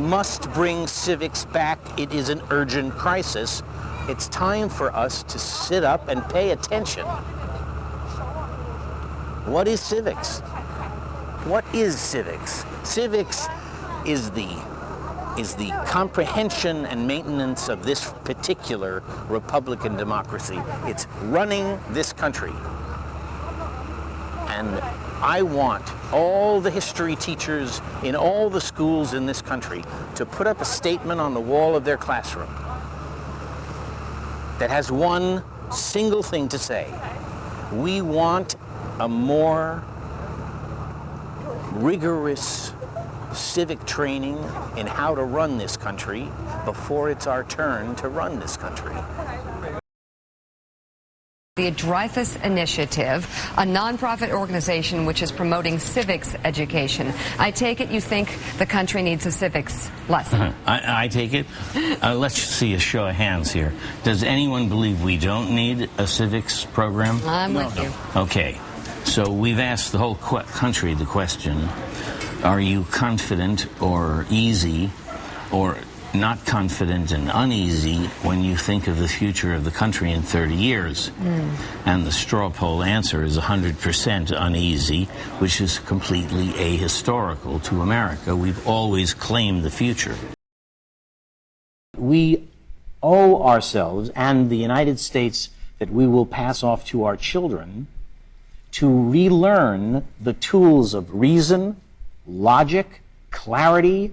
must bring civics back. It is an urgent crisis. It's time for us to sit up and pay attention. What is civics? What is civics? Civics is the comprehension and maintenance of this particular Republican democracy. It's running this country. And I want all the history teachers in all the schools in this country to put up a statement on the wall of their classroom that has one single thing to say. We want a more rigorous civic training in how to run this country before it's our turn to run this country. The Dreyfuss Initiative, a nonprofit organization which is promoting civics education. I take it you think the country needs a civics lesson. I take it. Let's see a show of hands here. Does anyone believe we don't need a civics program? I'm with you. Okay. So we've asked the whole country the question, are you confident or easy or not confident and uneasy when you think of the future of the country in 30 years? And the straw poll answer is 100% uneasy, which is completely ahistorical to America. We've always claimed the future. We owe ourselves and the United States that we will pass off to our children to relearn the tools of reason, logic, clarity,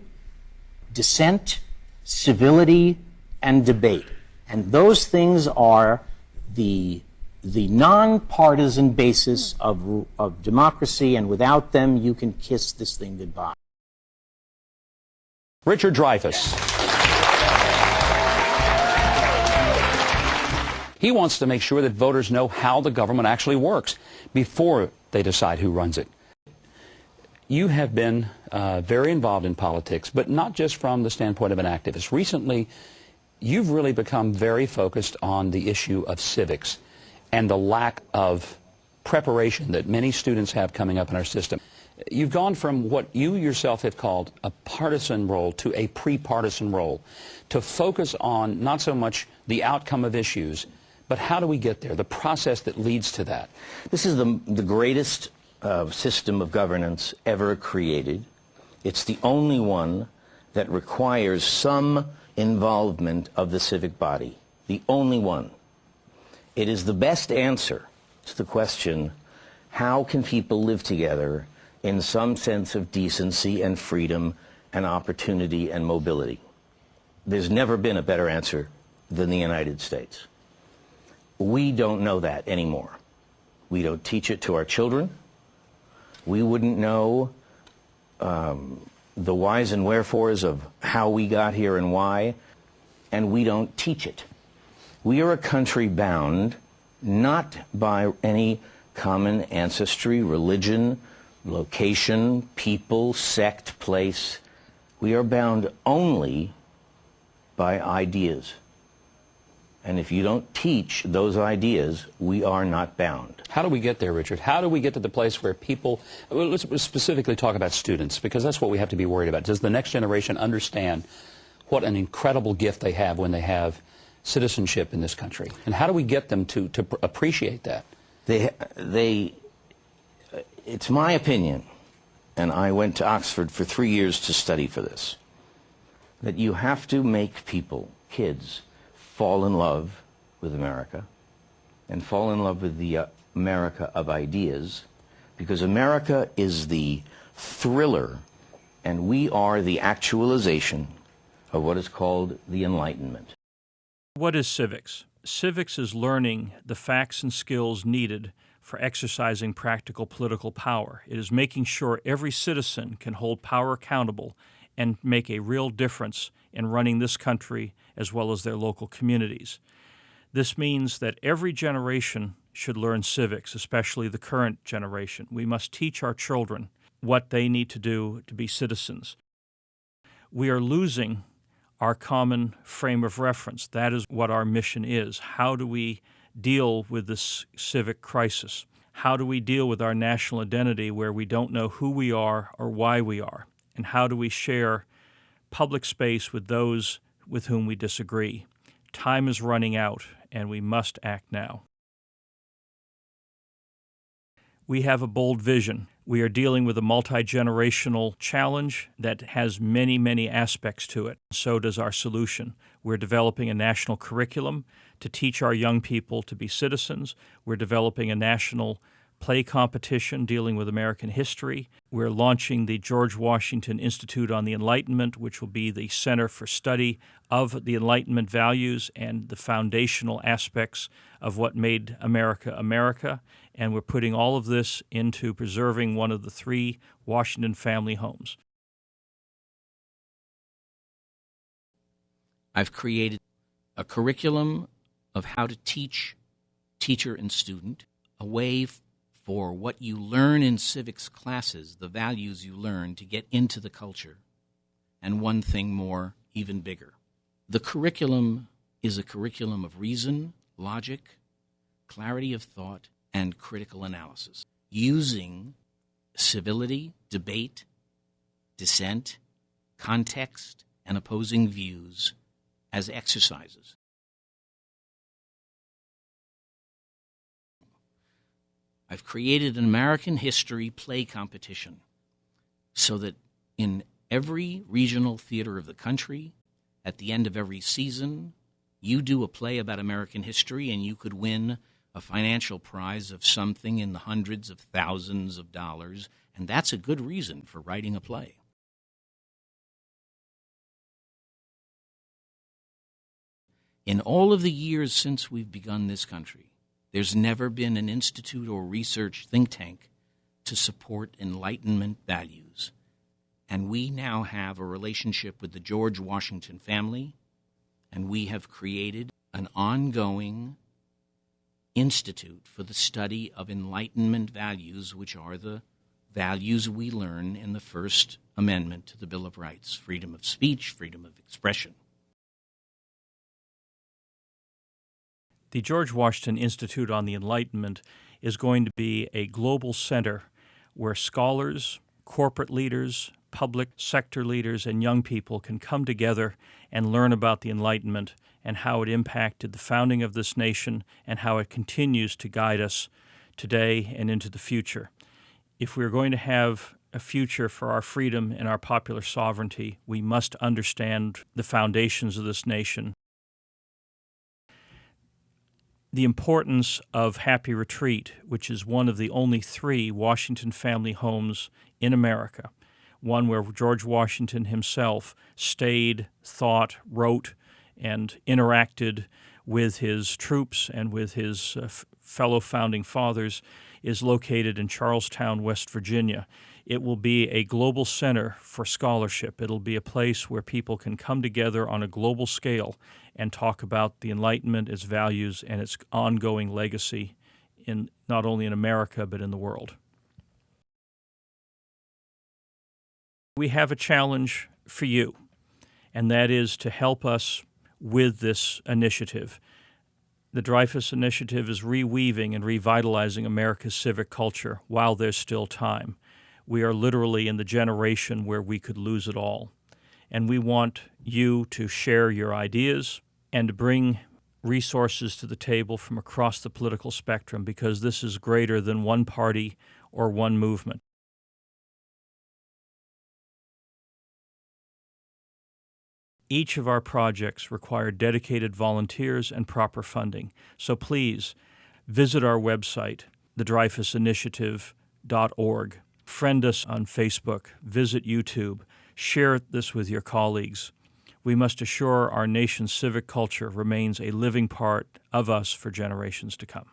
dissent, civility, and debate. And those things are the nonpartisan basis of democracy, and without them, you can kiss this thing goodbye. Richard Dreyfuss. He wants to make sure that voters know how the government actually works before they decide who runs it. You have been very involved in politics, but not just from the standpoint of an activist. Recently, you've really become very focused on the issue of civics and the lack of preparation that many students have coming up in our system. You've gone from what you yourself have called a partisan role to a pre-partisan role, to focus on not so much the outcome of issues, but how do we get there, the process that leads to that. This is the greatest system of governance ever created. It's the only one that requires some involvement of the civic body. The only one. It is the best answer to the question, how can people live together in some sense of decency and freedom and opportunity and mobility? There's never been a better answer than the United States. We don't know that anymore. We don't teach it to our children. We wouldn't know the whys and wherefores of how we got here and why, and we don't teach it. We are a country bound not by any common ancestry, religion, location, people, sect, place. We are bound only by ideas. And if you don't teach those ideas, we are not bound. How do we get there, Richard? How do we get to the place where people, well, let's specifically talk about students, because that's what we have to be worried about. Does the next generation understand what an incredible gift they have when they have citizenship in this country? And how do we get them to appreciate that? It's my opinion, and I went to Oxford for 3 years to study for this, that you have to make people, kids, fall in love with America and fall in love with the America of ideas, because America is the thriller and we are the actualization of what is called the Enlightenment. What is civics? Civics is learning the facts and skills needed for exercising practical political power. It is making sure every citizen can hold power accountable and make a real difference in running this country as well as their local communities. This means that every generation should learn civics, especially the current generation. We must teach our children what they need to do to be citizens. We are losing our common frame of reference. That is what our mission is. How do we deal with this civic crisis? How do we deal with our national identity where we don't know who we are or why we are? And how do we share public space with those with whom we disagree. Time is running out, and we must act now. We have a bold vision. We are dealing with a multi-generational challenge that has many, many aspects to it. So does our solution. We're developing a national curriculum to teach our young people to be citizens. We're developing a national play competition dealing with American history. We're launching the George Washington Institute on the Enlightenment, which will be the center for study of the Enlightenment values and the foundational aspects of what made America America. And we're putting all of this into preserving one of the 3 Washington family homes. I've created a curriculum of how to teach teacher and student, a way for what you learn in civics classes, the values you learn, to get into the culture. And one thing more, even bigger. The curriculum is a curriculum of reason, logic, clarity of thought, and critical analysis, using civility, debate, dissent, context, and opposing views as exercises. I've created an American history play competition so that in every regional theater of the country, at the end of every season, you do a play about American history and you could win a financial prize of something in the hundreds of thousands of dollars, and that's a good reason for writing a play. In all of the years since we've begun this country, there's never been an institute or research think tank to support Enlightenment values. And we now have a relationship with the George Washington family, and we have created an ongoing institute for the study of Enlightenment values, which are the values we learn in the First Amendment to the Bill of Rights: freedom of speech, freedom of expression. The George Washington Institute on the Enlightenment is going to be a global center where scholars, corporate leaders, public sector leaders, and young people can come together and learn about the Enlightenment and how it impacted the founding of this nation and how it continues to guide us today and into the future. If we're going to have a future for our freedom and our popular sovereignty, we must understand the foundations of this nation. The importance of Happy Retreat, which is one of the only 3 Washington family homes in America, one where George Washington himself stayed, thought, wrote, and interacted with his troops and with his fellow founding fathers, is located in Charlestown, West Virginia. It will be a global center for scholarship. It'll be a place where people can come together on a global scale and talk about the Enlightenment, its values, and its ongoing legacy in not only in America but in the world. We have a challenge for you, and that is to help us with this initiative. The Dreyfuss Initiative is reweaving and revitalizing America's civic culture while there's still time. We are literally in the generation where we could lose it all. And we want you to share your ideas and to bring resources to the table from across the political spectrum, because this is greater than one party or one movement. Each of our projects require dedicated volunteers and proper funding. So please visit our website, thedreyfussinitiative.org. Friend us on Facebook, visit YouTube, share this with your colleagues. We must assure our nation's civic culture remains a living part of us for generations to come.